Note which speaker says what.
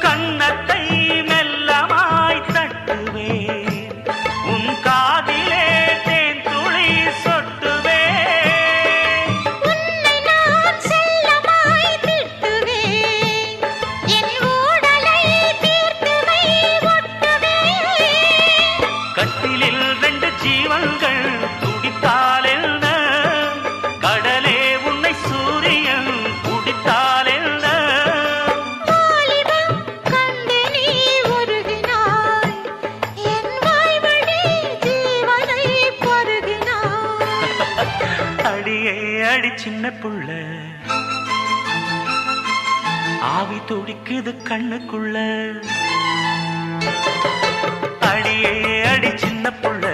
Speaker 1: கன்னத்தை மெல்லமாய் தட்டுவேன், உன் காதிலே தேன் துளி சொட்டுவேன்.
Speaker 2: உன்னை நான் செல்லமாய் திட்டுவேன், என் ஊடலை தீர்த்துவை ஒட்டுவேன்.
Speaker 1: கட்டிலில் 2 ஜீவன்கள் துடித்தால் என்ன, கடலே உன்னை சூரியன் குடித்தால் என்ன.
Speaker 2: வாலிபம் கண்டு நீ உருகினாய், என் வாய்வழி ஜீவனை பருகினாய்.
Speaker 1: அடியே அடி சின்ன புள்ள, ஆவி துடிக்குது கண்ணுக்குள்ள. அடியே அடி சின்ன புள்ள,